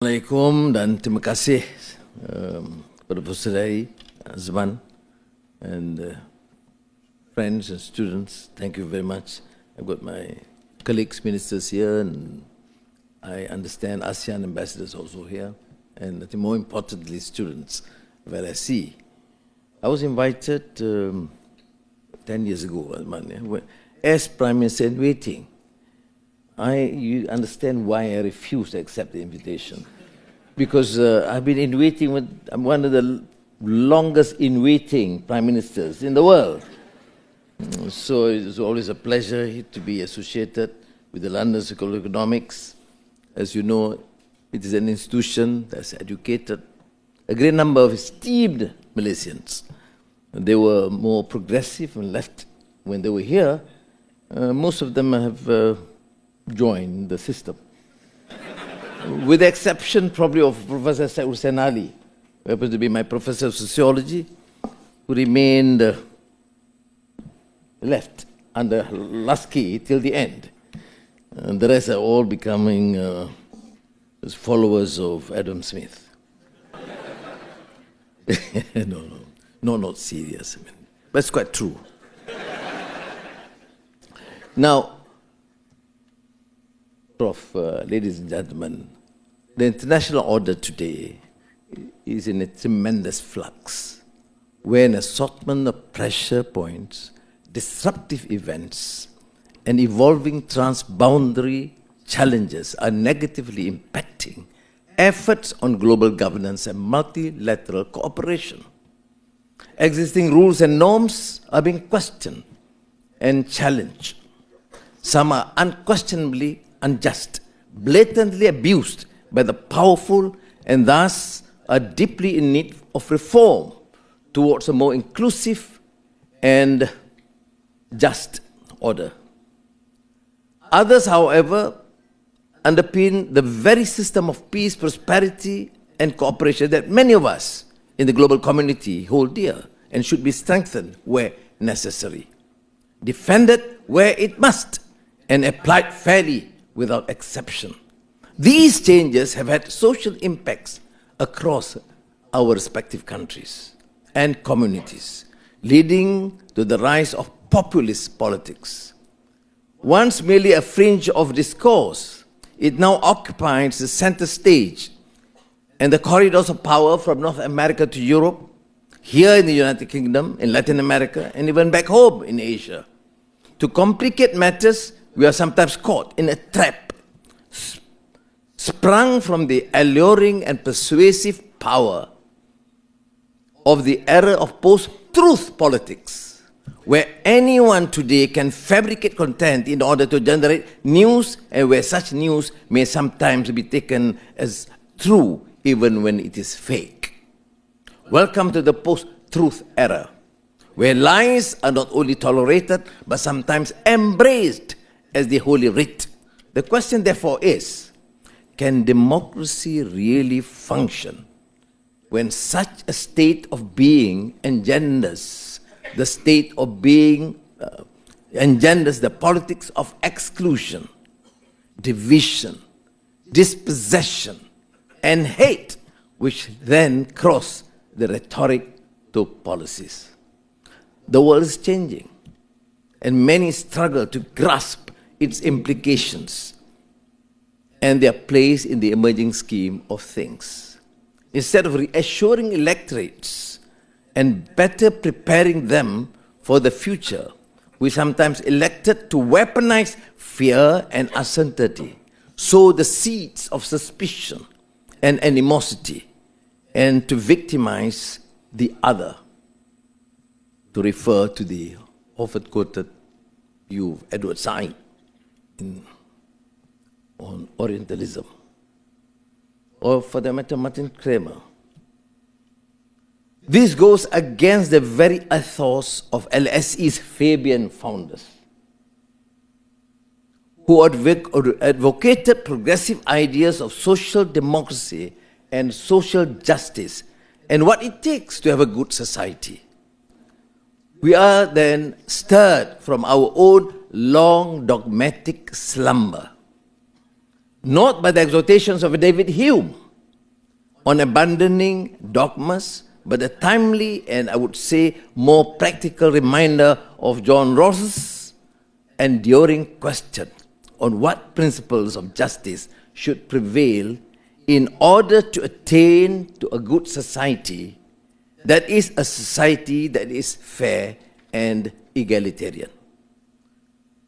Assalamualaikum dan terima kasih kepada Seri, Azman, and friends and students. Thank you very much. I've got my colleagues, ministers here, and I understand ASEAN ambassadors also here, and I think more importantly, students, where I see. I was invited 10 years ago, Azman, as Prime Minister in waiting. You understand why I refused to accept the invitation. Because I've been in waiting with, I'm one of the longest in waiting prime ministers in the world. So it's always a pleasure to be associated with the London School of Economics. As you know, it is an institution that's educated a great number of esteemed Malaysians. They were more progressive and left when they were here. Most of them have join the system. With the exception probably of Professor Hussain Ali, who happens to be my professor of sociology, who remained left under Lasky till the end. And the rest are all becoming followers of Adam Smith. No, not serious. I mean, but it's quite true. Now, Prof, ladies and gentlemen, the international order today is in a tremendous flux, where an assortment of pressure points, disruptive events, and evolving transboundary challenges are negatively impacting efforts on global governance and multilateral cooperation. Existing rules and norms are being questioned and challenged. Some are unquestionably unjust, blatantly abused by the powerful, and thus are deeply in need of reform towards a more inclusive and just order. Others, however, underpin the very system of peace, prosperity, and cooperation that many of us in the global community hold dear and should be strengthened where necessary, defended where it must, and applied fairly without exception. These changes have had social impacts across our respective countries and communities, leading to the rise of populist politics. Once merely a fringe of discourse, it now occupies the center stage, and the corridors of power from North America to Europe, here in the United Kingdom, in Latin America, and even back home in Asia. To complicate matters, we are sometimes caught in a trap sprung from the alluring and persuasive power of the era of post-truth politics, where anyone today can fabricate content in order to generate news, and where such news may sometimes be taken as true even when it is fake. Welcome to the post-truth era, where lies are not only tolerated but sometimes embraced as the Holy Writ. The question, therefore, is, can democracy really function when such a state of being engenders the state of being, engenders the politics of exclusion, division, dispossession, and hate, which then cross the rhetoric to policies? The world is changing, and many struggle to grasp its implications and their place in the emerging scheme of things. Instead of reassuring electorates and better preparing them for the future, we sometimes elected to weaponize fear and uncertainty, sow the seeds of suspicion and animosity, and to victimize the other, to refer to the often-quoted view of Edward Said on Orientalism, or for that matter, Martin Kramer. This goes against the very ethos of LSE's Fabian founders, who advocated progressive ideas of social democracy and social justice and what it takes to have a good society. We are then stirred from our own long dogmatic slumber, not by the exhortations of David Hume, on abandoning dogmas, but a timely and I would say more practical reminder of John Rawls's enduring question on what principles of justice should prevail in order to attain to a good society that is a society that is fair and egalitarian.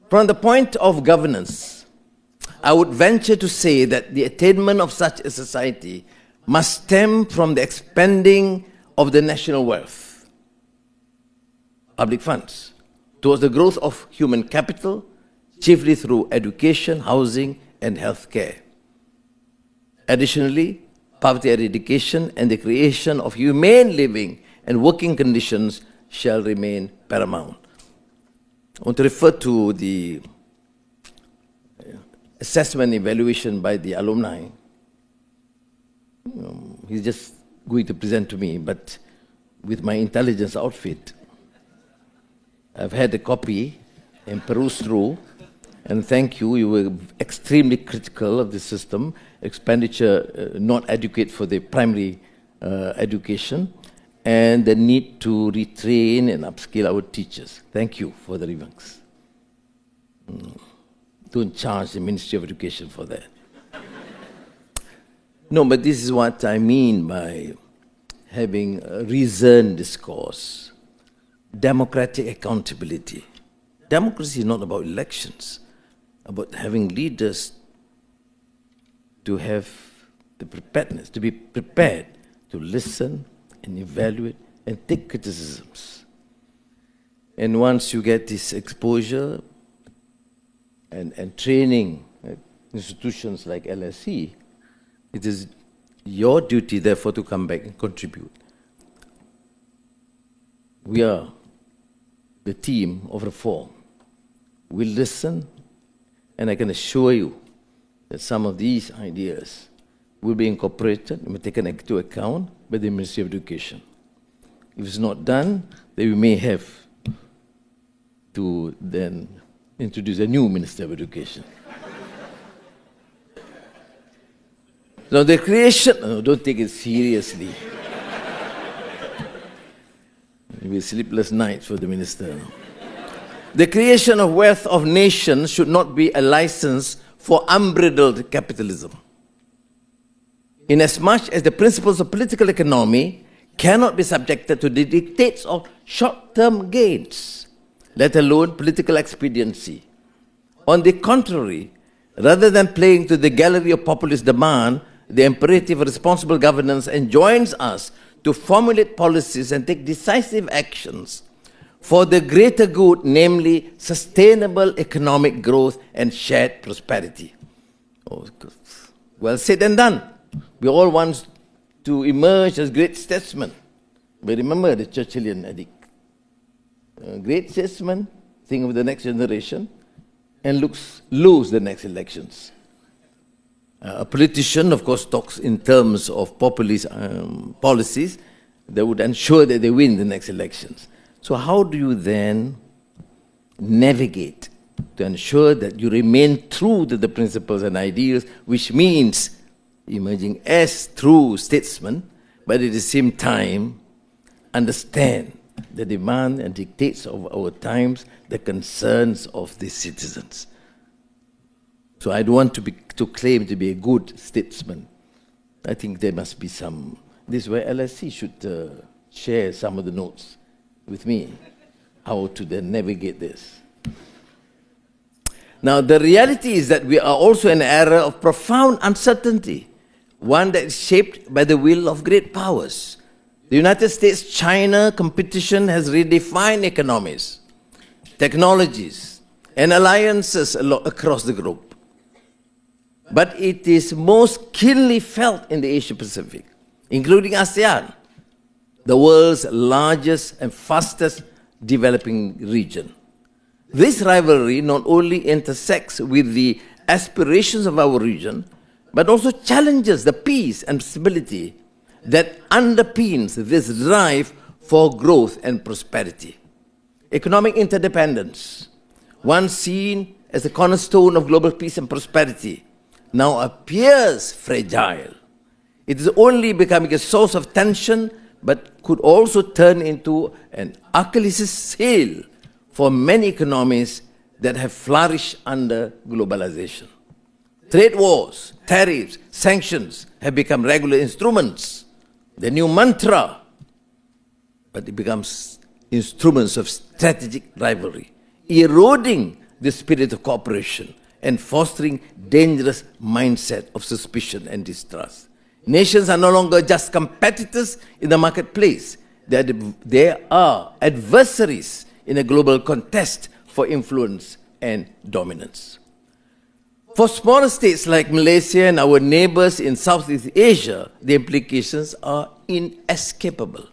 From the point of governance, I would venture to say that the attainment of such a society must stem from the expanding of the national wealth, public funds, towards the growth of human capital, chiefly through education, housing, and healthcare. Additionally, poverty eradication and the creation of humane living and working conditions shall remain paramount. I want to refer to the assessment evaluation by the alumni. He's just going to present to me, but with my intelligence outfit, I've had a copy and perused through, and thank you, you were extremely critical of the system, expenditure not adequate for the primary education, and the need to retrain and upskill our teachers. Thank you for the remarks. Don't charge the Ministry of Education for that. No, but this is what I mean by having a reasoned discourse, democratic accountability. Democracy is not about elections, about having leaders to have the preparedness, to be prepared to listen and evaluate and take criticisms. And once you get this exposure and training at institutions like LSE, it is your duty, therefore, to come back and contribute. We are the team of reform. We listen, and I can assure you that some of these ideas will be incorporated and be taken into account by the Ministry of Education. If it's not done, then we may have to then introduce a new Minister of Education. Now the creation, no, don't take it seriously. It will be sleepless nights for the minister. The creation of wealth of nations should not be a license for unbridled capitalism. Inasmuch as the principles of political economy cannot be subjected to the dictates of short-term gains, let alone political expediency. On the contrary, rather than playing to the gallery of populist demand, the imperative of responsible governance enjoins us to formulate policies and take decisive actions for the greater good, namely sustainable economic growth and shared prosperity. Oh, well said and done. We all want to emerge as great statesmen. But remember the Churchillian edict. Great statesmen think of the next generation and lose the next elections. A politician, of course, talks in terms of populist policies that would ensure that they win the next elections. So how do you then navigate to ensure that you remain true to the principles and ideals, which means emerging as true statesmen, but at the same time understand the demand and dictates of our times, the concerns of the citizens. So I don't want to claim to be a good statesman. I think there must be some. This is where LSE should share some of the notes with me, how to then navigate this. Now, the reality is that we are also in an era of profound uncertainty, one that is shaped by the will of great powers. The United States-China competition has redefined economies, technologies, and alliances across the globe. But it is most keenly felt in the Asia-Pacific, including ASEAN, the world's largest and fastest developing region. This rivalry not only intersects with the aspirations of our region, but also challenges the peace and stability that underpins this drive for growth and prosperity. Economic interdependence, once seen as the cornerstone of global peace and prosperity, now appears fragile It is only becoming a source of tension, but could also turn into an Achilles' heel for many economies that have flourished under globalization. Trade wars, tariffs, sanctions have become regular instruments. The new mantra, but it becomes instruments of strategic rivalry, eroding the spirit of cooperation and fostering dangerous mindset of suspicion and distrust. Nations are no longer just competitors in the marketplace. They are adversaries in a global contest for influence and dominance. For smaller states like Malaysia and our neighbors in Southeast Asia, the implications are inescapable.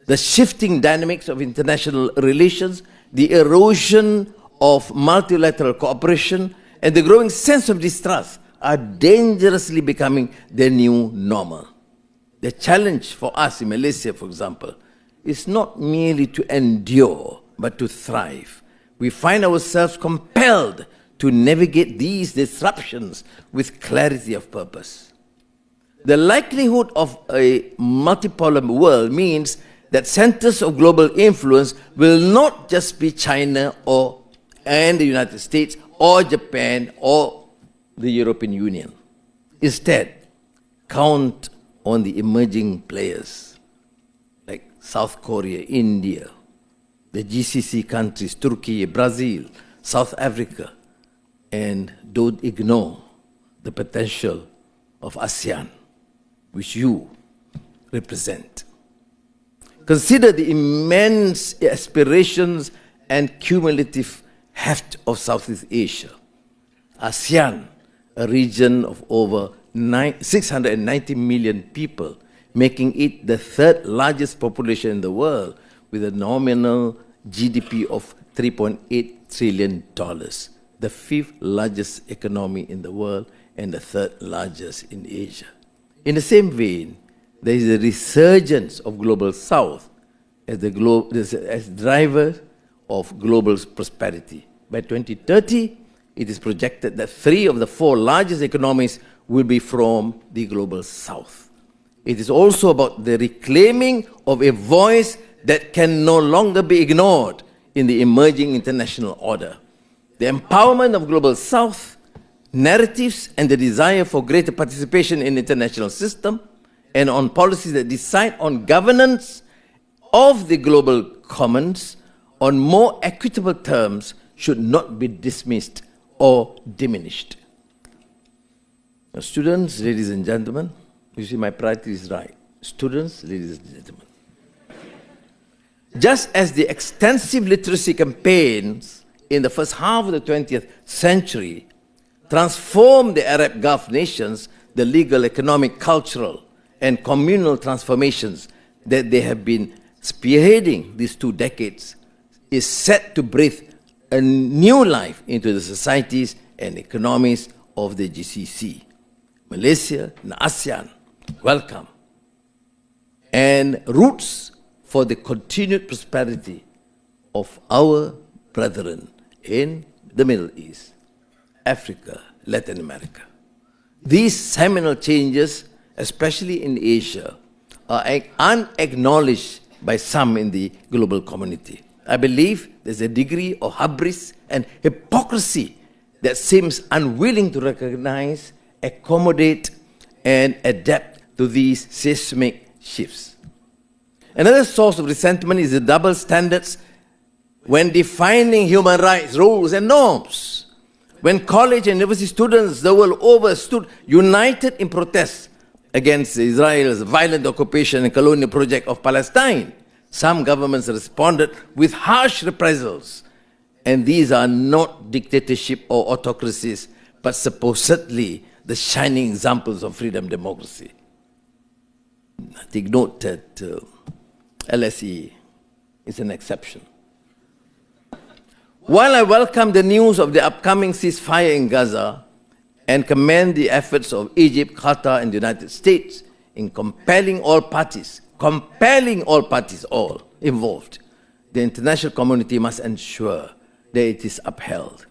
The shifting dynamics of international relations, the erosion of multilateral cooperation, and the growing sense of distrust are dangerously becoming the new normal. The challenge for us in Malaysia, for example, is not merely to endure, but to thrive. We find ourselves compelled to navigate these disruptions with clarity of purpose. The likelihood of a multipolar world means that centers of global influence will not just be China and the United States or Japan or the European Union. Instead, count on the emerging players like South Korea, India, the GCC countries, Turkey, Brazil, South Africa, and don't ignore the potential of ASEAN, which you represent. Consider the immense aspirations and cumulative heft of Southeast Asia. ASEAN, a region of over 690 million people, making it the third largest population in the world with a nominal GDP of $3.8 trillion, the fifth largest economy in the world and the third largest in Asia. In the same vein, there is a resurgence of Global South as driver of global prosperity. By 2030, it is projected that 3 of the 4 largest economies will be from the Global South. It is also about the reclaiming of a voice that can no longer be ignored in the emerging international order. The empowerment of Global South narratives and the desire for greater participation in the international system and on policies that decide on governance of the global commons on more equitable terms should not be dismissed or diminished. Now, students, ladies and gentlemen, you see my priority is right. Students, ladies and gentlemen. Just as the extensive literacy campaigns in the first half of the 20th century transformed the Arab Gulf nations, the legal, economic, cultural, and communal transformations that they have been spearheading these 2 decades is set to breathe a new life into the societies and economies of the GCC. Malaysia and ASEAN, welcome. And roots for the continued prosperity of our brethren in the Middle East, Africa, Latin America. These seminal changes, especially in Asia, are unacknowledged by some in the global community. I believe there's a degree of hubris and hypocrisy that seems unwilling to recognize, accommodate, and adapt to these seismic shifts. Another source of resentment is the double standards when defining human rights, rules, and norms. When college and university students the world over stood united in protest against Israel's violent occupation and colonial project of Palestine, some governments responded with harsh reprisals. And these are not dictatorship or autocracies, but supposedly the shining examples of freedom democracy. Take note that LSE is an exception. While I welcome the news of the upcoming ceasefire in Gaza and commend the efforts of Egypt, Qatar, and the United States in compelling all parties all involved, the international community must ensure that it is upheld,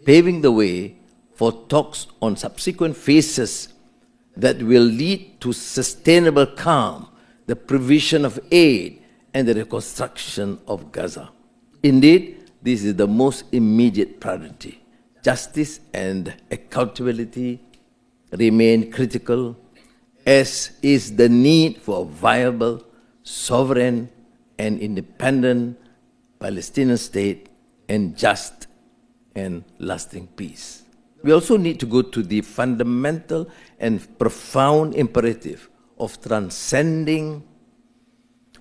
paving the way for talks on subsequent phases that will lead to sustainable calm, the provision of aid, and the reconstruction of Gaza. Indeed, this is the most immediate priority. Justice and accountability remain critical, as is the need for a viable, sovereign, and independent Palestinian state and just and lasting peace. We also need to go to the fundamental and profound imperative of transcending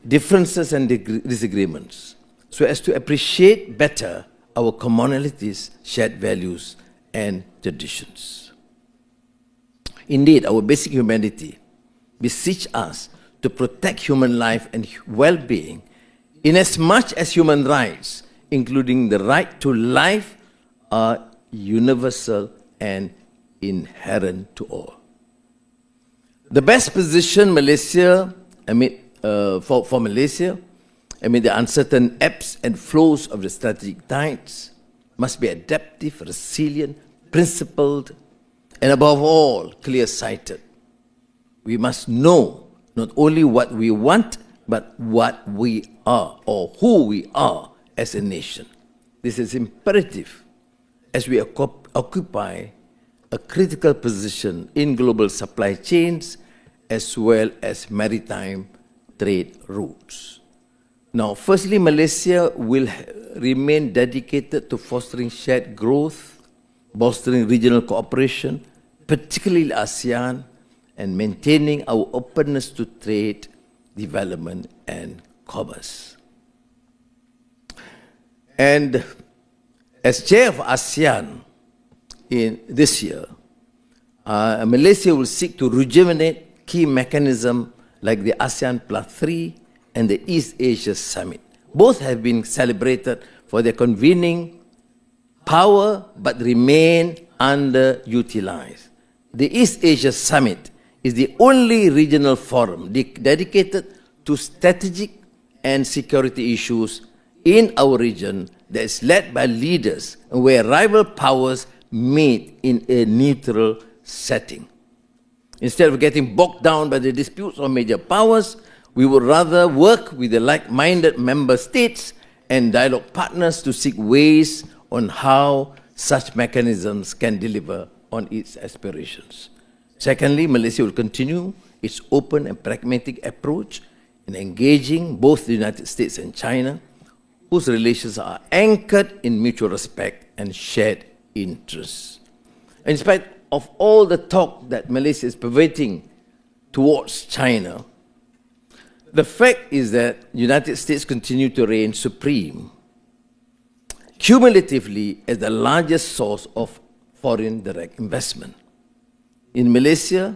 differences and disagreements so as to appreciate better our commonalities, shared values, and traditions. Indeed, our basic humanity beseech us to protect human life and well-being inasmuch as human rights, including the right to life, are universal and inherent to all. The best position for Malaysia amid the uncertain ebbs and flows of the strategic tides must be adaptive, resilient, principled, and above all, clear-sighted. We must know not only what we want, but what we are or who we are as a nation. This is imperative as we occupy a critical position in global supply chains as well as maritime trade routes. Now, firstly, Malaysia will remain dedicated to fostering shared growth, bolstering regional cooperation, particularly ASEAN, and maintaining our openness to trade, development, and commerce. And as chair of ASEAN in this year, Malaysia will seek to rejuvenate key mechanisms like the ASEAN Plus 3 and the East Asia Summit. Both have been celebrated for their convening power but remain underutilized. The East Asia Summit is the only regional forum dedicated to strategic and security issues in our region that is led by leaders where rival powers meet in a neutral setting. Instead of getting bogged down by the disputes of major powers, we would rather work with the like-minded member states and dialogue partners to seek ways on how such mechanisms can deliver on its aspirations. Secondly, Malaysia will continue its open and pragmatic approach in engaging both the United States and China, whose relations are anchored in mutual respect and shared interests. In spite of all the talk that Malaysia is pervading towards China, the fact is that the United States continue to reign supreme, cumulatively as the largest source of foreign direct investment. In Malaysia,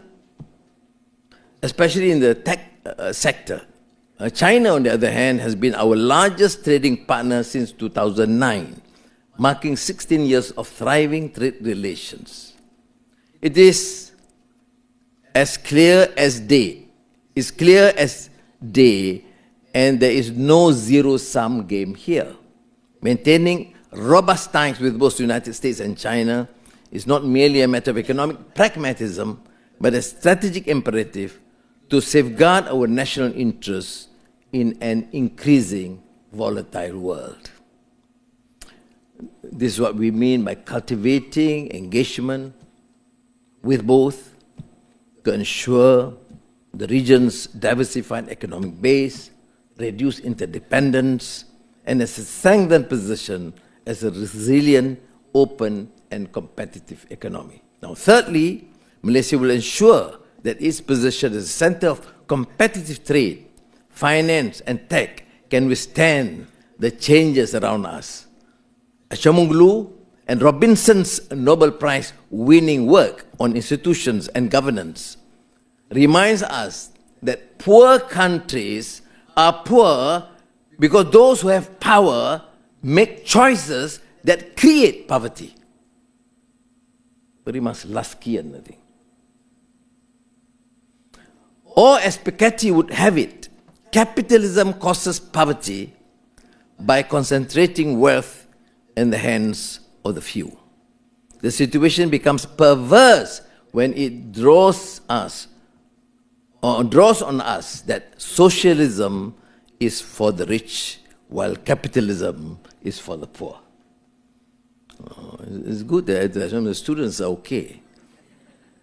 especially in the tech sector, China, on the other hand, has been our largest trading partner since 2009, marking 16 years of thriving trade relations. It is as clear as day, and there is no zero-sum game here. Maintaining robust ties with both the United States and China is not merely a matter of economic pragmatism, but a strategic imperative to safeguard our national interests in an increasing volatile world. This is what we mean by cultivating engagement with both to ensure the region's diversified economic base, reduce interdependence, and a strengthened position as a resilient, open, and competitive economy. Now, thirdly, Malaysia will ensure that its position as a center of competitive trade, finance, and tech can withstand the changes around us. Acemoglu and Robinson's Nobel Prize winning work on institutions and governance reminds us that poor countries are poor because those who have power make choices that create poverty. Very much Laskian, I think. Or as Piketty would have it, capitalism causes poverty by concentrating wealth in the hands of the few. The situation becomes perverse when it draws on us that socialism is for the rich, while capitalism is for the poor. It's good that the students are okay,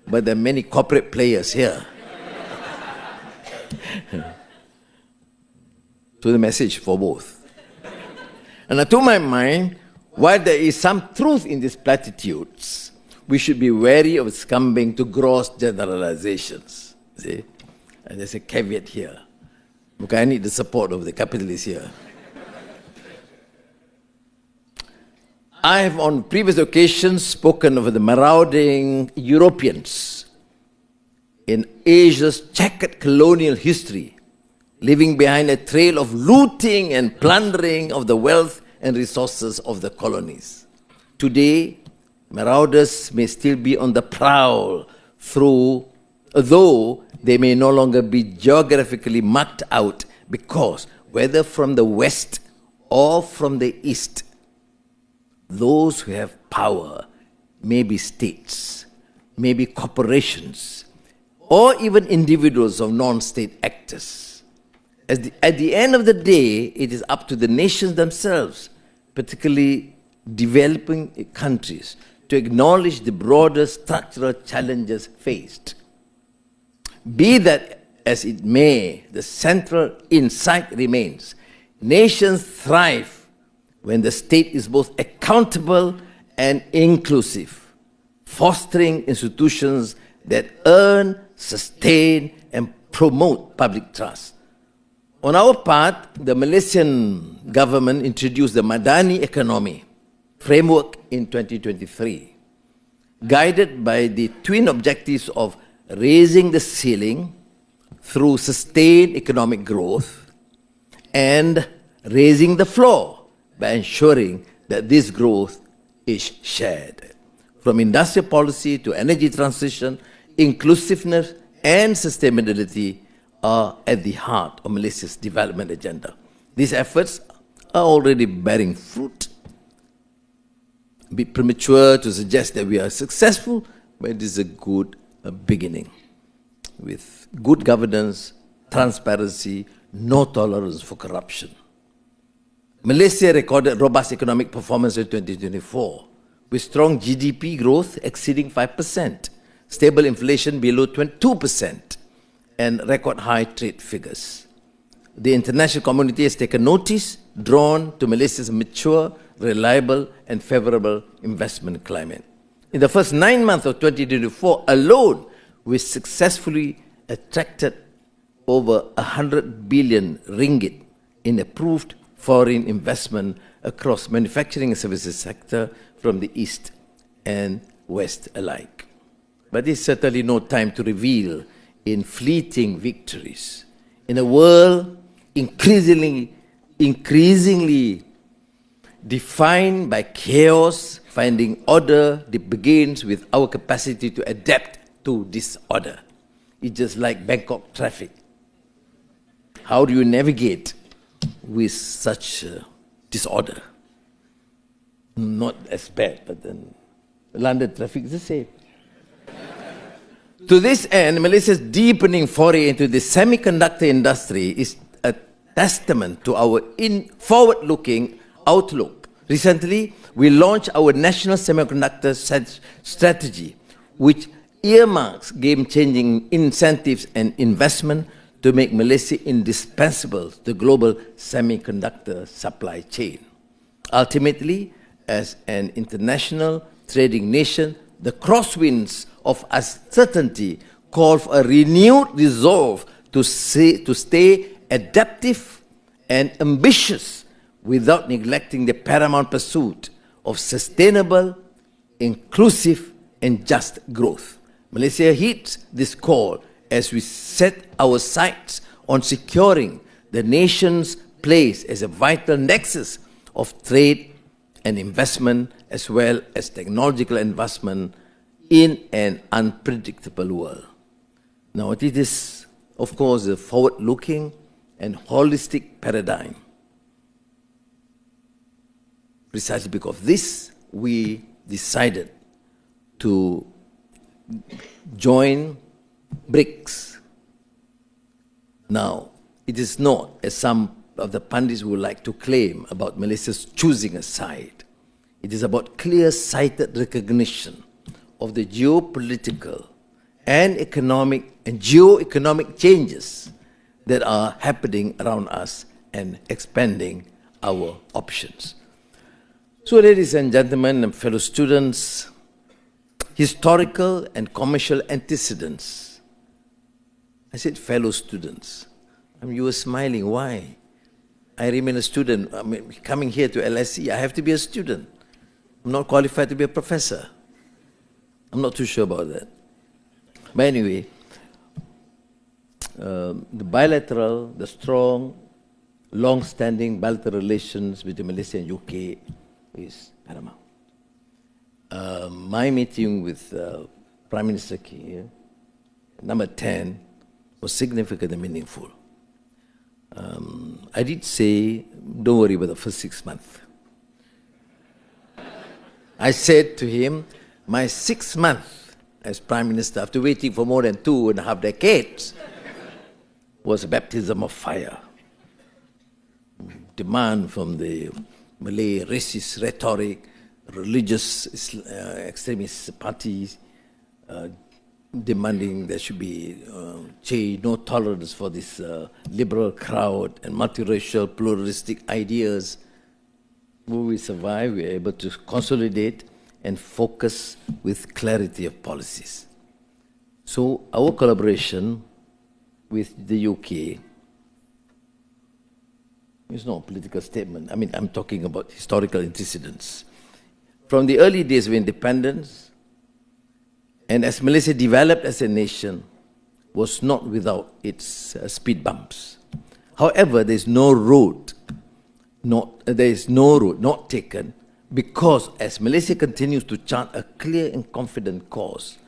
but there are many corporate players here. To the message for both. And to my mind, while there is some truth in these platitudes, we should be wary of succumbing to gross generalizations. See? And there's a caveat here. Okay, I need the support of the capitalists here. I have on previous occasions spoken of the marauding Europeans in Asia's checkered colonial history, leaving behind a trail of looting and plundering of the wealth and resources of the colonies. Today, marauders may still be on the prowl, though they may no longer be geographically marked out, because whether from the west or from the east, those who have power may be states, may be corporations, or even individuals of non-state actors. At the end of the day, it is up to the nations themselves, particularly developing countries, to acknowledge the broader structural challenges faced. Be that as it may, the central insight remains. Nations thrive when the state is both accountable and inclusive, fostering institutions that earn, sustain, and promote public trust. On our part, the Malaysian government introduced the Madani economy framework in 2023, guided by the twin objectives of raising the ceiling through sustained economic growth and raising the floor by ensuring that this growth is shared. From industrial policy to energy transition, inclusiveness and sustainability are at the heart of Malaysia's development agenda. These efforts are already bearing fruit. A bit premature to suggest that we are successful, but it is a good beginning. With good governance, transparency, no tolerance for corruption. Malaysia recorded robust economic performance in 2024, with strong GDP growth exceeding 5%, stable inflation below 2%, and record high trade figures. The international community has taken notice, drawn to Malaysia's mature, reliable, and favorable investment climate. In the first 9 months of 2024 alone, we successfully attracted over 100 billion ringgit in approved foreign investment across manufacturing and services sector from the East and West alike. But it's certainly no time to reveal in fleeting victories. In a world increasingly defined by chaos, finding order begins with our capacity to adapt to disorder. It's just like Bangkok traffic. How do you navigate with such disorder? Not as bad, but then London traffic is the same. To this end, Malaysia's deepening foray into the semiconductor industry is a testament to our forward-looking outlook. Recently, we launched our national semiconductor strategy, which earmarks game-changing incentives and investment to make Malaysia indispensable to the global semiconductor supply chain. Ultimately, as an international trading nation, the crosswinds of uncertainty call for a renewed resolve to stay adaptive and ambitious without neglecting the paramount pursuit of sustainable, inclusive, and just growth. Malaysia heeds this call as we set our sights on securing the nation's place as a vital nexus of trade and investment, as well as technological investment in an unpredictable world. Now, it is, of course, a forward-looking and holistic paradigm. Precisely because of this, we decided to join BRICS. Now, it is not, as some of the pundits would like to claim, about Malaysia's choosing a side. It is about clear-sighted recognition of the geopolitical and geo-economic changes that are happening around us and expanding our options. So, ladies and gentlemen and fellow students, historical and commercial antecedents. I said fellow students. You were smiling. Why? I remain a student. Coming here to LSE, I have to be a student. I'm not qualified to be a professor. I'm not too sure about that. But anyway, the strong, long-standing bilateral relations between Malaysia and UK is paramount. My meeting with Prime Minister Key, number 10, was significant and meaningful. I did say, don't worry about the first 6 months. I said to him, my 6th month as Prime Minister, after waiting for more than 2.5 decades, was a baptism of fire. Demand from the Malay racist rhetoric, religious extremist parties, demanding there should be change, no tolerance for this liberal crowd and multiracial pluralistic ideas. When we survive, we are able to consolidate and focus with clarity of policies. So our collaboration with the UK is not a political statement. I'm talking about historical antecedents. From the early days of independence, and as Malaysia developed as a nation, was not without its speed bumps. However, there is no road not taken, because as Malaysia continues to chart a clear and confident course,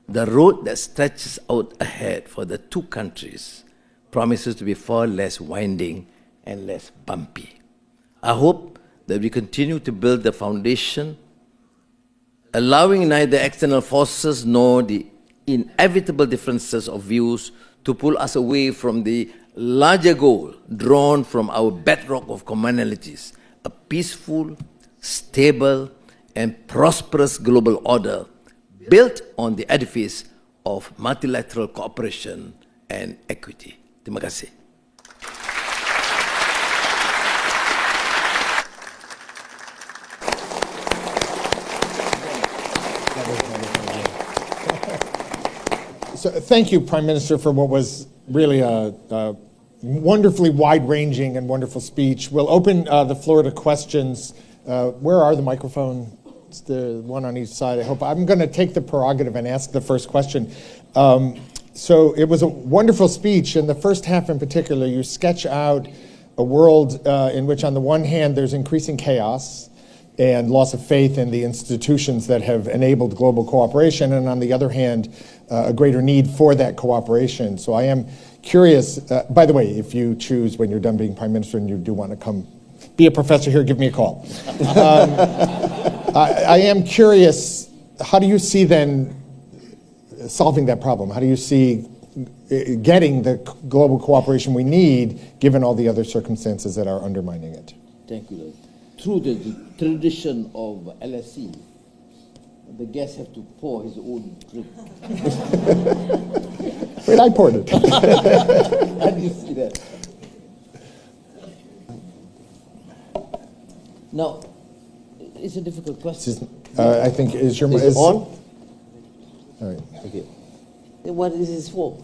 the road that stretches out ahead for the two countries promises to be far less winding and less bumpy. I hope that we continue to build the foundation, allowing neither external forces nor the inevitable differences of views to pull us away from the larger goal drawn from our bedrock of commonalities, a peaceful, stable, and prosperous global order built on the edifice of multilateral cooperation and equity. Terima kasih. So, thank you, Prime Minister, for what was really a wonderfully wide-ranging and wonderful speech. We'll open the floor to questions. Where are the microphones? It's the one on each side. I hope I'm going to take the prerogative and ask the first question. So it was a wonderful speech. In the first half in particular, you sketch out a world in which, on the one hand, there's increasing chaos and loss of faith in the institutions that have enabled global cooperation, and on the other hand, a greater need for that cooperation. So I am curious, by the way, if you choose when you're done being Prime Minister and you do want to come be a professor here, give me a call. I am curious, how do you see then solving that problem? How do you see getting the global cooperation we need, given all the other circumstances that are undermining it? Thank you. Through the tradition of LSE, the guests have to pour his own drink. Wait, I poured it. How do you see that? Now, it's a difficult question. I think, is your... Is it on? All right. Okay. What is this for?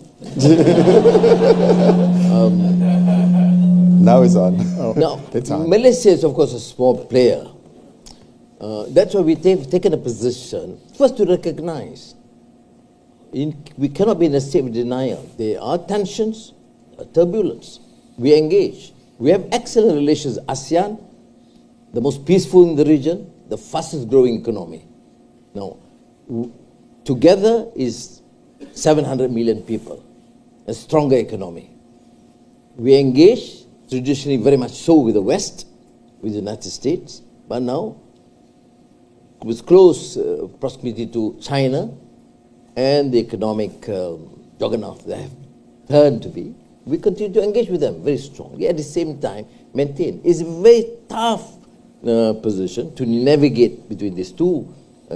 Now it's on. Now, It's on. Malaysia is, of course, a small player. That's why we've taken a position, first to recognize. We cannot be in a state of denial. There are tensions, turbulence. We engage. We have excellent relations. ASEAN, the most peaceful in the region, the fastest growing economy. Now, together is 700 million people, a stronger economy. We engage, traditionally very much so with the West, with the United States, but now, with close proximity to China, and the economic juggernaut they have turned to be, we continue to engage with them very strongly. At the same time, maintain. It's a very tough position to navigate between these two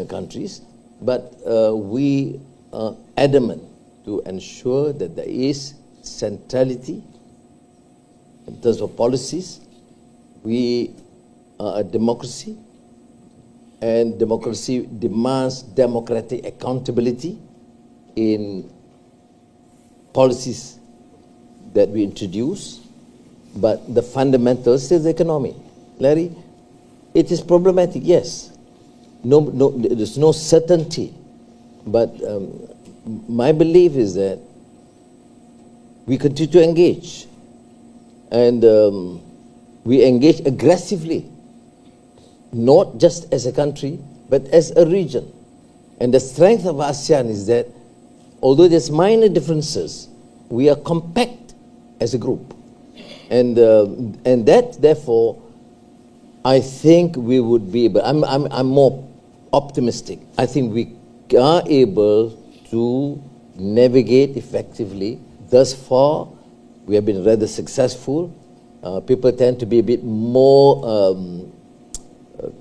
countries, but we are adamant to ensure that there is centrality in terms of policies. We are a democracy, and democracy demands democratic accountability in policies that we introduce, but the fundamentals is the economy. Larry, it is problematic, yes. There's no certainty, but my belief is that we continue to engage, and we engage aggressively, not just as a country, but as a region. And the strength of ASEAN is that although there's minor differences, we are compact as a group. And that, therefore, I think we would be able, I'm more optimistic. I think we are able to navigate effectively. Thus far, we have been rather successful. People tend to be a bit more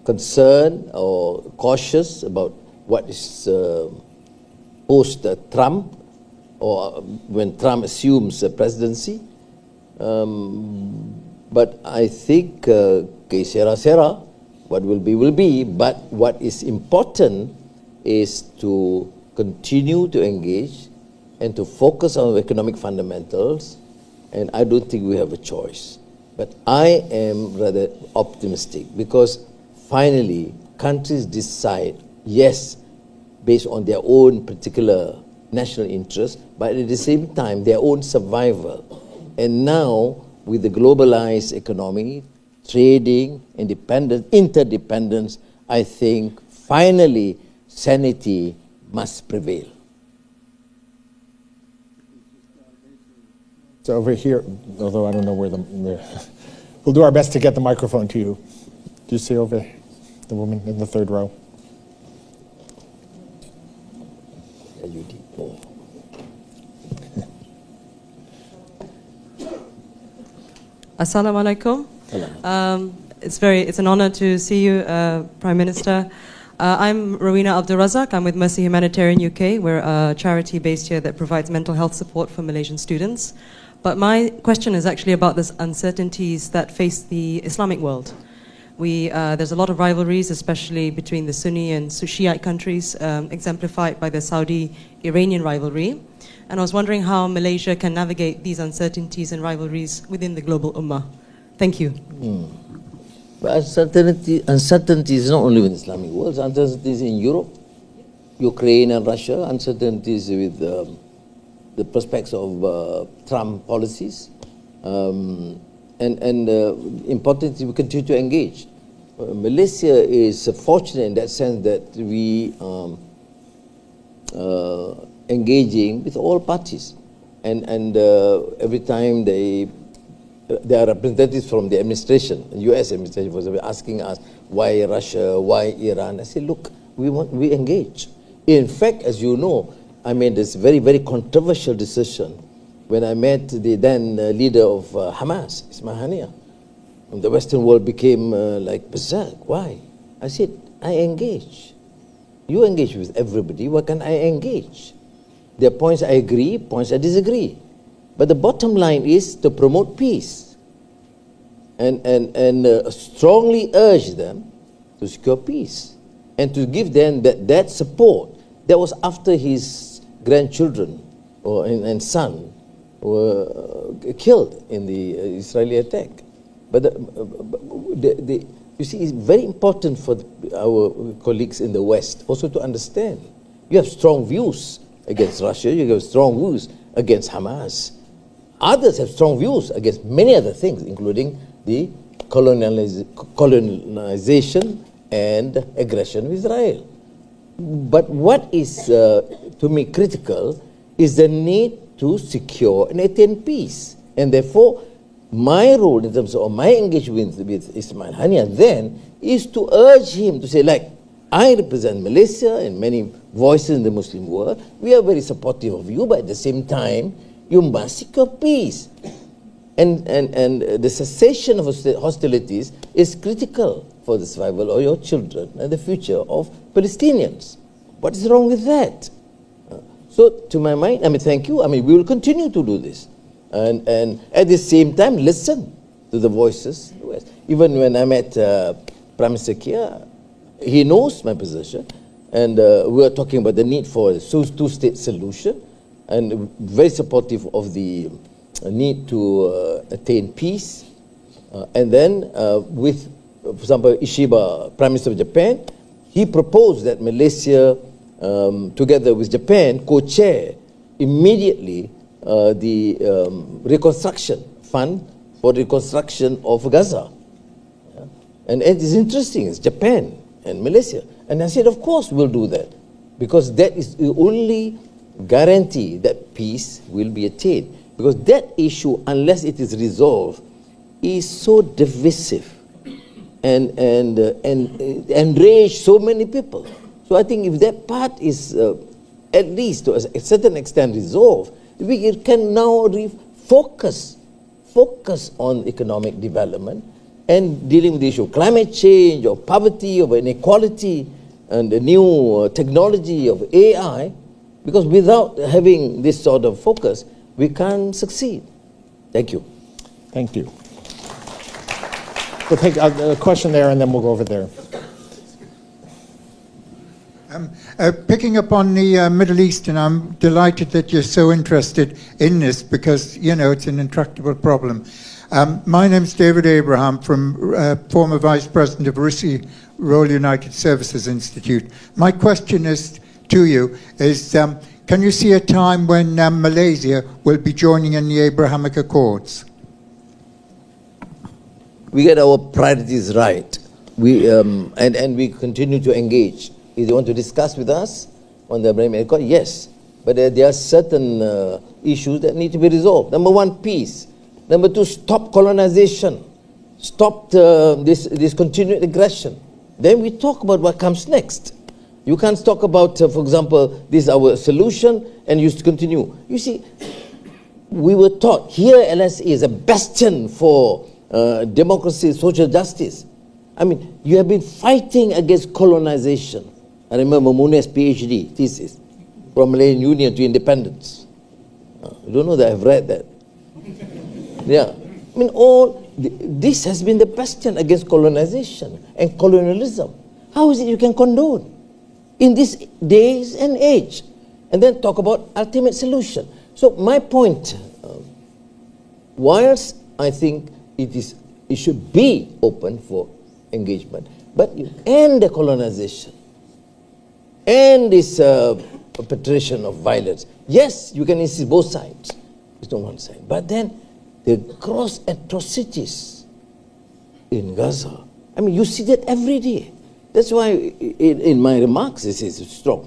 concerned or cautious about what is post-Trump, or when Trump assumes the presidency. But I think que sera, what will be, but what is important is to continue to engage and to focus on economic fundamentals, and I don't think we have a choice. But I am rather optimistic because finally countries decide, yes, based on their own particular national interests, but at the same time their own survival. And now with the globalized economy, trading, interdependence, I think finally sanity must prevail. So over here, although I don't know where we'll do our best to get the microphone to you. Do you see over there, the woman in the third row? Assalamualaikum. It's an honor to see you, Prime Minister. I'm Rowena Abdulrazak. I'm with Mercy Humanitarian UK. We're a charity based here that provides mental health support for Malaysian students. But my question is actually about the uncertainties that face the Islamic world. There's a lot of rivalries, especially between the Sunni and Shiite countries, exemplified by the Saudi-Iranian rivalry. And I was wondering how Malaysia can navigate these uncertainties and rivalries within the global ummah. Thank you. But uncertainty is not only with the Islamic world, uncertainties in Europe, Ukraine and Russia, uncertainties with the prospects of Trump policies. Importantly, we continue to engage. Malaysia is fortunate in that sense that we engaging with all parties, and every time there are representatives from the administration, U.S. administration, was asking us why Russia, why Iran. I said, look, we engage. In fact, as you know, I made this very, very controversial decision when I met the then leader of Hamas, Ismail Haniyeh. The Western world became like berserk. Why? I said, I engage. You engage with everybody. Why can't I engage? There are points I agree, points I disagree. But the bottom line is to promote peace and strongly urge them to secure peace and to give them that support. That was after his grandchildren and son were killed in the Israeli attack. But you see, it's very important for our colleagues in the West also to understand. You have strong views against Russia, you have strong views against Hamas. Others have strong views against many other things, including the colonization and aggression of Israel. But what is, to me, critical is the need to secure and attain peace. And therefore, my role in terms of my engagement with Ismail Haniyeh then is to urge him to say, like, I represent Malaysia and many voices in the Muslim world. We are very supportive of you, but at the same time, you must secure peace. And the cessation of hostilities is critical for the survival of your children and the future of Palestinians. What is wrong with that? So, to my mind, I mean, thank you. I mean, we will continue to do this. And at the same time, listen to the voices. Even when I met Prime Minister Kia, he knows my position. And we are talking about the need for a two-state solution, and very supportive of the need to attain peace. And then with, for example, Ishiba, Prime Minister of Japan, he proposed that Malaysia, together with Japan, co-chair immediately the reconstruction fund for reconstruction of Gaza. And it is interesting, it's Japan and Malaysia. And I said, of course we'll do that, because that is the only guarantee that peace will be attained. Because that issue, unless it is resolved, is so divisive and enrage so many people. So I think if that part is at least to a certain extent resolved, we can now focus on economic development and dealing with the issue of climate change, of poverty, of inequality, and the new technology of AI, because without having this sort of focus, we can't succeed. Thank you. Thank you. We'll take a question there, and then we'll go over there. Picking up on the Middle East, and I'm delighted that you're so interested in this, because, you know, it's an intractable problem. My name's David Abraham, from former Vice President of RISI, Royal United Services Institute. My question is to you is, can you see a time when Malaysia will be joining in the Abrahamic Accords? We get our priorities right. And we continue to engage. If they want to discuss with us on the Abrahamic Accord, yes. But there are certain issues that need to be resolved. Number one, peace. Number two, stop colonization. Stop this continued aggression. Then we talk about what comes next. You can't talk about, for example, this is our solution, and you continue. You see, we were taught here LSE is a bastion for democracy, social justice. I mean, you have been fighting against colonization. I remember Mune's PhD thesis, from Malaysian Union to independence. I don't know that I've read that. Yeah, I mean, this has been the bastion against colonization and colonialism. How is it you can condone in this days and age, and then talk about ultimate solution? So my point, whilst I think it should be open for engagement, but you end the colonization, end this perpetration of violence. Yes, you can insist both sides. It's not one side, but then the gross atrocities in Gaza. I mean, you see that every day. That's why in my remarks this is strong.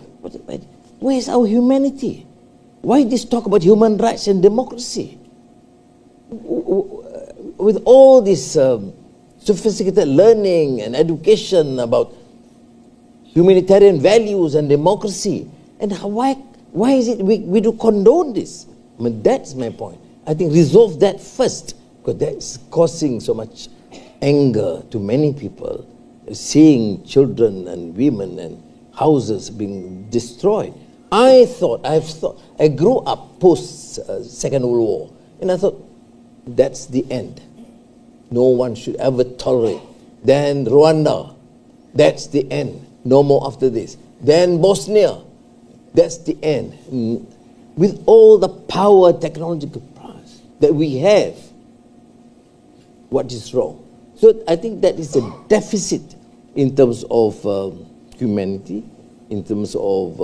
Where is our humanity? Why this talk about human rights and democracy? With all this sophisticated learning and education about humanitarian values and democracy, and why is it we do condone this? I mean, that's my point. I think resolve that first, because that's causing so much anger to many people, seeing children and women and houses being destroyed. I grew up post Second World War, and I thought, that's the end. No one should ever tolerate. Then Rwanda, that's the end. No more after this. Then Bosnia, that's the end. With all the power, technological powers that we have, what is wrong? So I think that is a deficit in terms of humanity, in terms of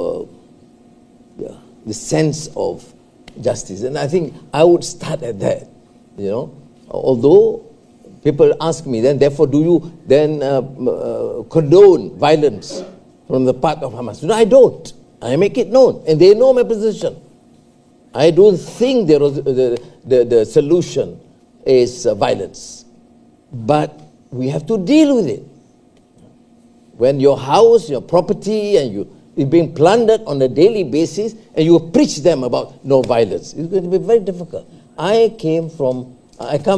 the sense of justice. And I think I would start at that, you know. Although people ask me, then therefore do you then condone violence from the part of Hamas? No, I don't. I make it known, and they know my position. I don't think the solution is violence, but we have to deal with it. When your house, your property, and is being plundered on a daily basis, and you preach them about no violence, it's going to be very difficult. I come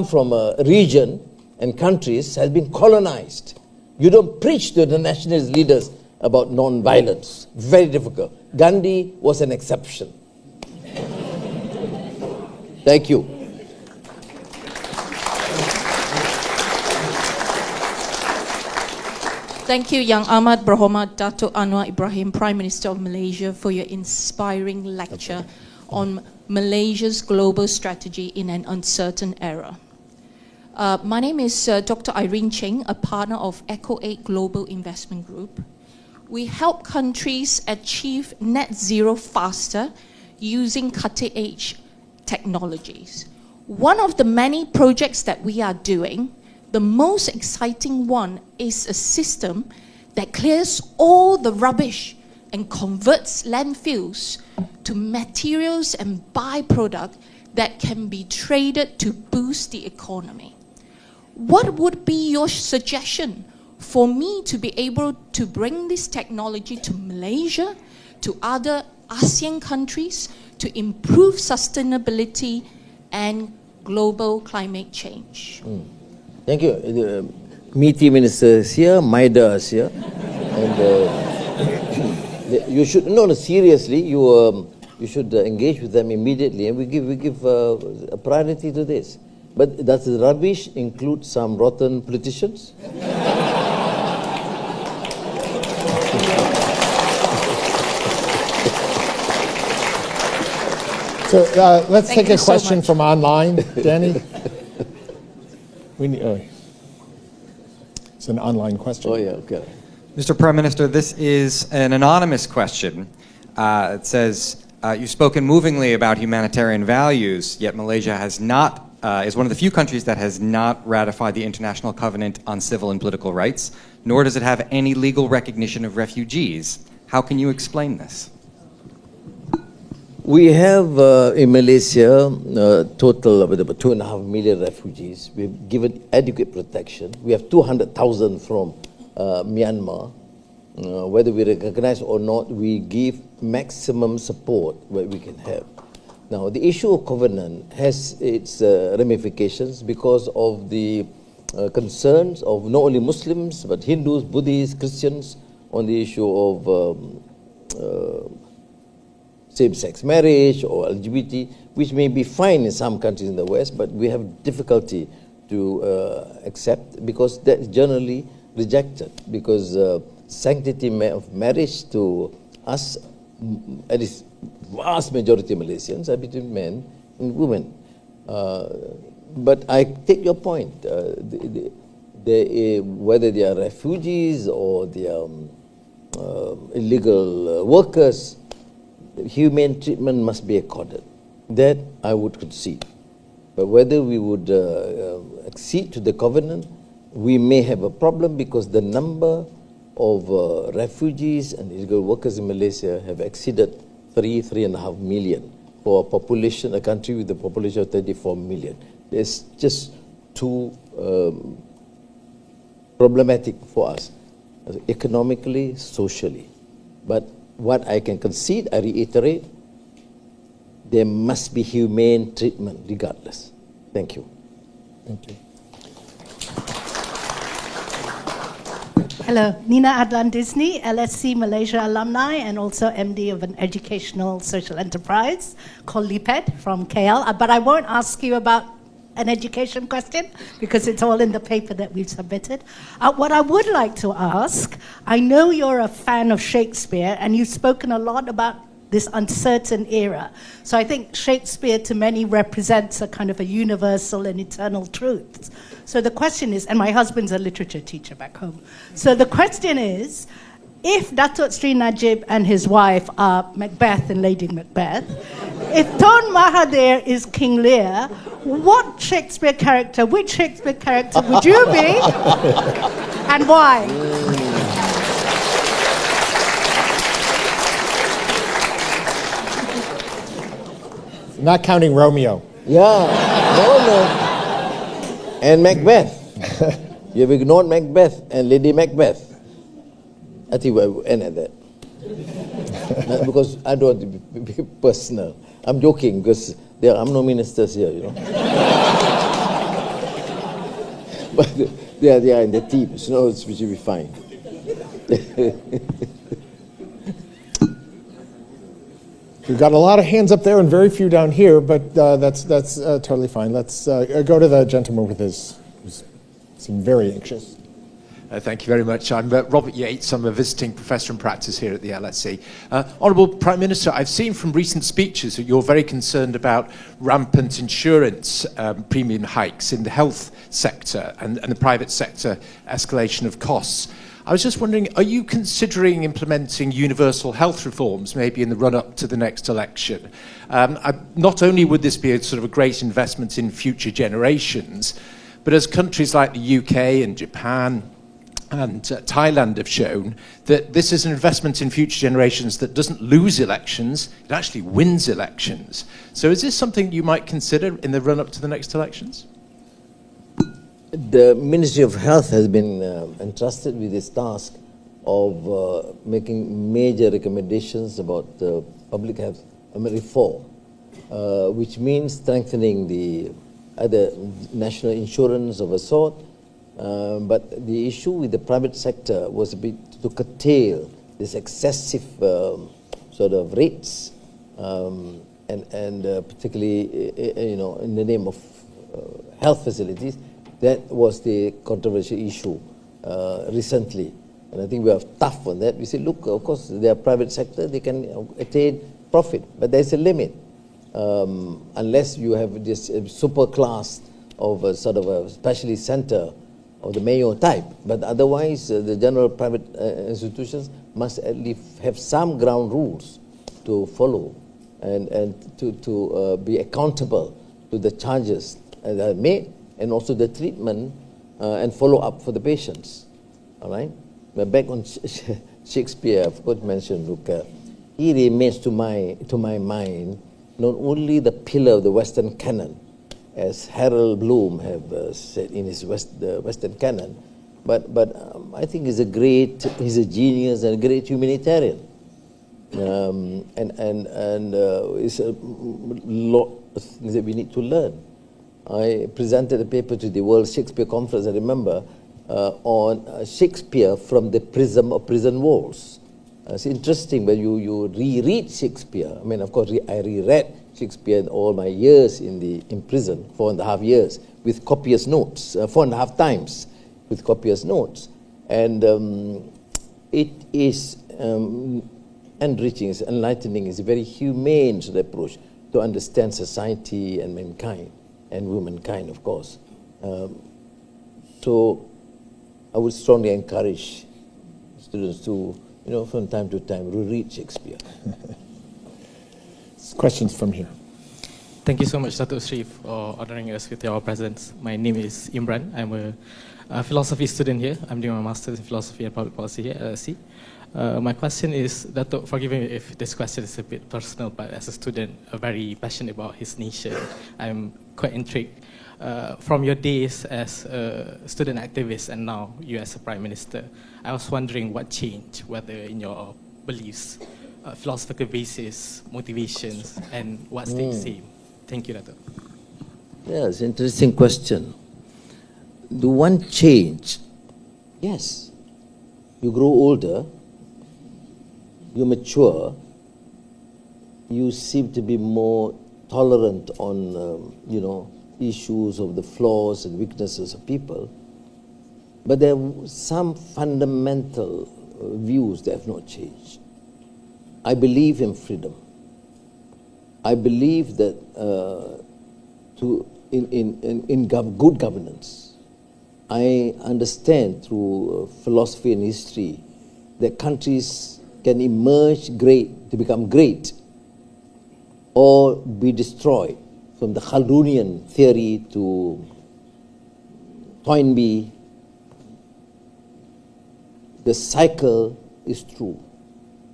from a region and countries has been colonized. You don't preach to the nationalist leaders about non-violence. Very difficult. Gandhi was an exception. Thank you. Thank you, Yang Amat Berhormat Datuk Anwar Ibrahim, Prime Minister of Malaysia, for your inspiring lecture on Malaysia's global strategy in an uncertain era. My name is Dr. Irene Cheng, a partner of Echo 8 Global Investment Group. We help countries achieve net zero faster using cutting-edge technologies. One of the many projects that we are doing, the most exciting one, is a system that clears all the rubbish and converts landfills to materials and byproducts that can be traded to boost the economy. What would be your suggestion for me to be able to bring this technology to Malaysia, to other ASEAN countries, to improve sustainability and global climate change? Thank you. The Meaty Minister is here, Maida is here. And you should, no, seriously, you should engage with them immediately, and we give a priority to this. But does the rubbish include some rotten politicians? So let's Thank take a you so question much. from online. Danny? It's an online question. Oh, yeah, okay. Mr. Prime Minister, this is an anonymous question. It says, you've spoken movingly about humanitarian values, yet Malaysia has not, is one of the few countries that has not ratified the International Covenant on Civil and Political Rights, nor does it have any legal recognition of refugees. How can you explain this? We have in Malaysia a total of about 2.5 million refugees. We've given adequate protection. We have 200,000 from Myanmar. Whether we recognize or not, we give maximum support where we can have. Now, the issue of covenant has its ramifications because of the concerns of not only Muslims, but Hindus, Buddhists, Christians on the issue of same-sex marriage or LGBT, which may be fine in some countries in the West, but we have difficulty to accept because that's generally rejected, because sanctity of marriage to us, at least vast majority of Malaysians, are between men and women. But I take your point. Whether they are refugees or they are illegal workers, humane treatment must be accorded. That I would concede. But whether we would accede to the covenant, we may have a problem because the number of refugees and illegal workers in Malaysia have exceeded 3.5 million for a population, a country with a population of 34 million. It's just too problematic for us, economically, socially. But what I can concede, I reiterate, there must be humane treatment regardless. Thank you. Thank you. Hello, Nina Adlan Disney, LSC Malaysia alumni and also MD of an educational social enterprise called LIPED from KL. But I won't ask you about an education question because it's all in the paper that we've submitted. What I would like to ask, I know you're a fan of Shakespeare and you've spoken a lot about this uncertain era. So I think Shakespeare to many represents a kind of a universal and eternal truth. So the question is, and my husband's a literature teacher back home. So the question is, if Datuk Sri Najib and his wife are Macbeth and Lady Macbeth, if Tun Mahathir is King Lear, which Shakespeare character would you be, and why? Not counting Romeo. Yeah, no. And Macbeth. You've ignored Macbeth and Lady Macbeth. I think we'll end at that. Because I don't want to be personal. I'm joking because there are no ministers here, you know. But they are in the teams, you know, which will be fine. We've got a lot of hands up there and very few down here, but that's totally fine. Let's go to the gentleman with his, who seemed very anxious. Thank you very much. I'm Robert Yates. I'm a visiting professor in practice here at the LSE. Honourable Prime Minister, I've seen from recent speeches that you're very concerned about rampant insurance premium hikes in the health sector and the private sector escalation of costs. I was just wondering, are you considering implementing universal health reforms, maybe in the run-up to the next election? Not only would this be a sort of a great investment in future generations, but as countries like the UK and Japan and Thailand have shown, that this is an investment in future generations that doesn't lose elections, it actually wins elections. So is this something you might consider in the run-up to the next elections? The Ministry of Health has been entrusted with this task of making major recommendations about public health reform, which means strengthening the other national insurance of a sort. But the issue with the private sector was a bit to curtail this excessive sort of rates, and particularly you know, in the name of health facilities. That was the controversial issue recently, and I think we are tough on that. We say, look, of course, they are private sector; they can attain profit, but there is a limit. Unless you have this super class of a sort of a specialist center of the Mayo type, but otherwise the general private institutions must at least have some ground rules to follow and to be accountable to the charges that are made, and also the treatment and follow-up for the patients. All right? But back on Shakespeare, I forgot to mention, look, he remains to my mind not only the pillar of the Western canon, as Harold Bloom have said in his Western canon, but I think he's a genius and a great humanitarian, and it's a lot of things that we need to learn. I presented a paper to the World Shakespeare Conference, I remember, on Shakespeare from the prism of prison walls. It's interesting when you reread Shakespeare. I mean, of course, I reread Shakespeare in all my years in prison, 4.5 years, with copious notes, 4.5 times with copious notes. And it is enriching, it's enlightening, it's a very humane sort of approach to understand society and mankind. And womankind, of course. So I would strongly encourage students to, you know, from time to time, reread Shakespeare. Questions from here. Thank you so much, Datuk Seri, for honoring us with your presence. My name is Imran. I'm a philosophy student here. I'm doing my master's in philosophy and public policy here at LSE. My question is, Datuk, forgive me if this question is a bit personal, but as a student, very passionate about his nation, I'm quite intrigued. From your days as a student activist and now you as a Prime Minister, I was wondering what changed, whether in your beliefs, philosophical basis, motivations, and what stayed the same. Thank you, Datuk. Yeah, it's an interesting question. Do one change? Yes. You grow older, you mature, you seem to be more tolerant on, you know, issues of the flaws and weaknesses of people. But there are some fundamental views that have not changed. I believe in freedom. I believe that in good governance. I understand through philosophy and history that countries can emerge great, to become great, or be destroyed. From the Khaldunian theory to Toynbee, the cycle is true,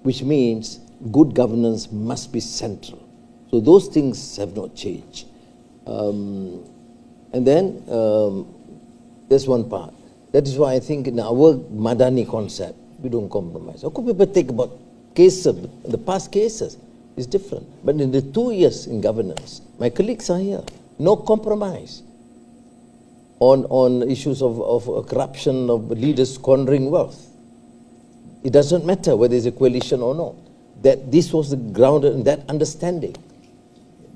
which means good governance must be central. So those things have not changed. And then there's one part. That is why I think in our Madani concept, we don't compromise. How could people take about cases, the past cases? It's different. But in the 2 years in governance, my colleagues are here. No compromise on issues of corruption, of leaders squandering wealth. It doesn't matter whether it's a coalition or not. That this was the ground in that understanding.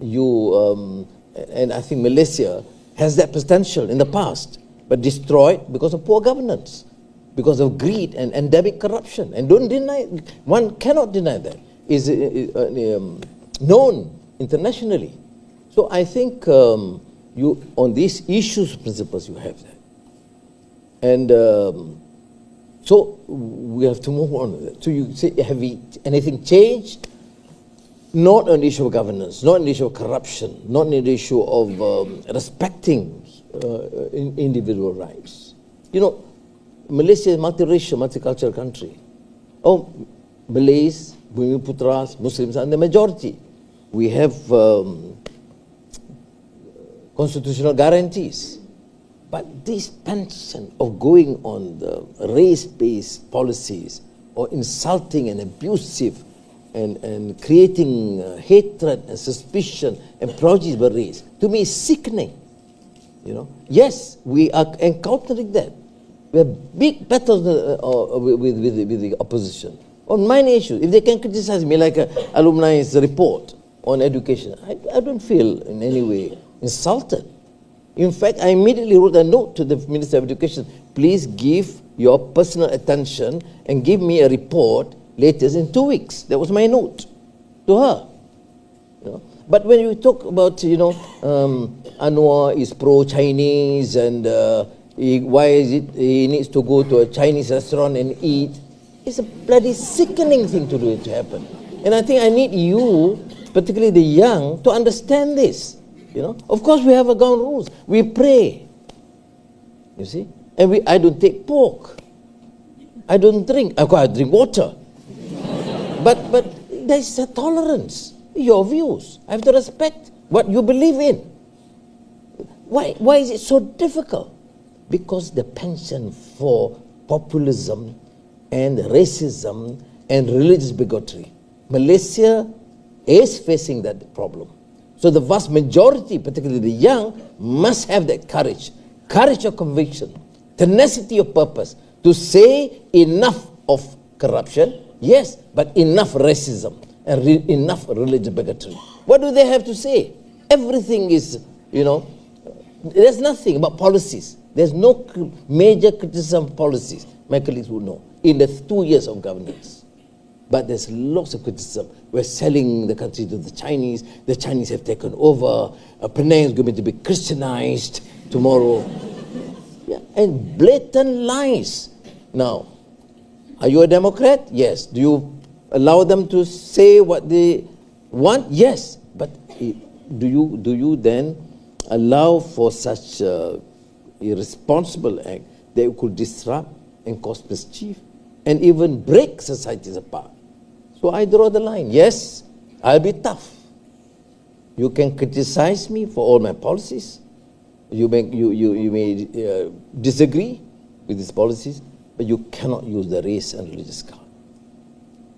And I think Malaysia has that potential in the past, but destroyed because of poor governance, because of greed and endemic corruption. And don't deny, one cannot deny that. Is known internationally. So I think you on these issues principles you have that. And so we have to move on with it. So you say, have anything changed? Not on the issue of governance, not on the issue of corruption, not on the issue of respecting individual rights. You know, Malaysia is a multiracial, multicultural country. Oh, Malays, Bumiputras, Muslims are the majority. We have constitutional guarantees. But this penchant of going on the race-based policies or insulting and abusive and creating hatred and suspicion and prejudice by race, to me is sickening. You know, yes, we are encountering that. We have big battles with the opposition on minor issues. If they can criticize me like alumni's report on education, I don't feel in any way insulted. In fact, I immediately wrote a note to the Minister of Education, please give your personal attention and give me a report latest in 2 weeks. That was my note to her. You know? But when you talk about, Anwar is pro-Chinese and why is it he needs to go to a Chinese restaurant and eat, it's a bloody sickening thing to do it to happen. And I think I need you, particularly the young, to understand this. You know, of course we have our ground rules. We pray. You see, and I don't take pork. I don't drink. I drink water. but there's a tolerance. Your views. I have to respect what you believe in. Why is it so difficult? Because the penchant for populism and racism and religious bigotry. Malaysia is facing that problem. So the vast majority, particularly the young, must have that courage of conviction, tenacity of purpose, to say enough of corruption, yes, but enough racism and enough religious bigotry. What do they have to say? Everything is, there's nothing about policies. There's no major criticism of policies. My colleagues will know. In the 2 years of governance. But there's lots of criticism. We're selling the country to the Chinese. The Chinese have taken over. Penang is going to be Christianized tomorrow. Yeah, and blatant lies. Now, are you a Democrat? Yes. Do you allow them to say what they want? Yes. But do you then allow for such irresponsible act that could disrupt and cause mischief and even break societies apart? So I draw the line. Yes, I'll be tough. You can criticize me for all my policies. You may disagree with these policies, but you cannot use the race and religious card.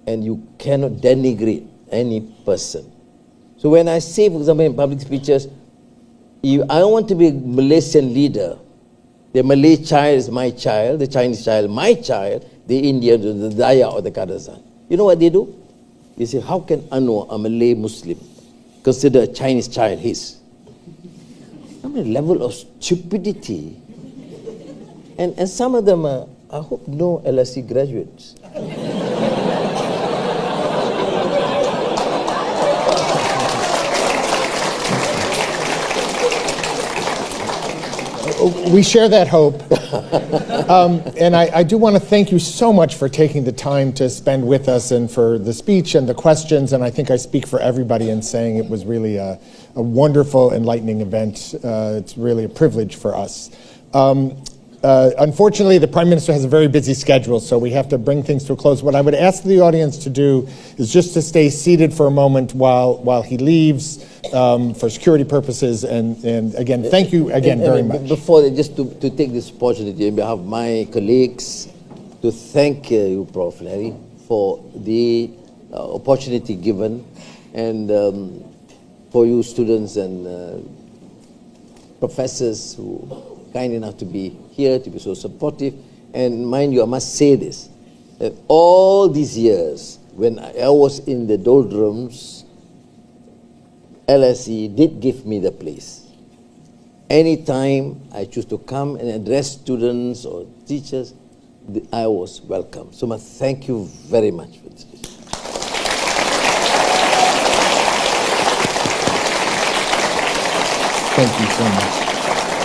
And you cannot denigrate any person. So when I say, for example, in public speeches, if I want to be a Malaysian leader, the Malay child is my child, the Chinese child my child, the Indian, the Dayak or the Kadazan. You know what they do? They say, how can Anwar, a Malay Muslim, consider a Chinese child his? I mean, level of stupidity. And some of them are, I hope, no LSE graduates. We share that hope. And I do want to thank you so much for taking the time to spend with us and for the speech and the questions. And I think I speak for everybody in saying it was really a wonderful, enlightening event. It's really a privilege for us. Unfortunately, the Prime Minister has a very busy schedule, so we have to bring things to a close. What I would ask the audience to do is just to stay seated for a moment while he leaves for security purposes. And again, thank you again very much. Before, just to take this opportunity on behalf of my colleagues, to thank you, Prof. Larry, for the opportunity given, and for you students and professors who are kind enough to be here, to be so supportive. And mind you, I must say this, that all these years, when I was in the doldrums, LSE did give me the place. Anytime I choose to come and address students or teachers, I was welcome. So I thank you very much for this. Thank you so much.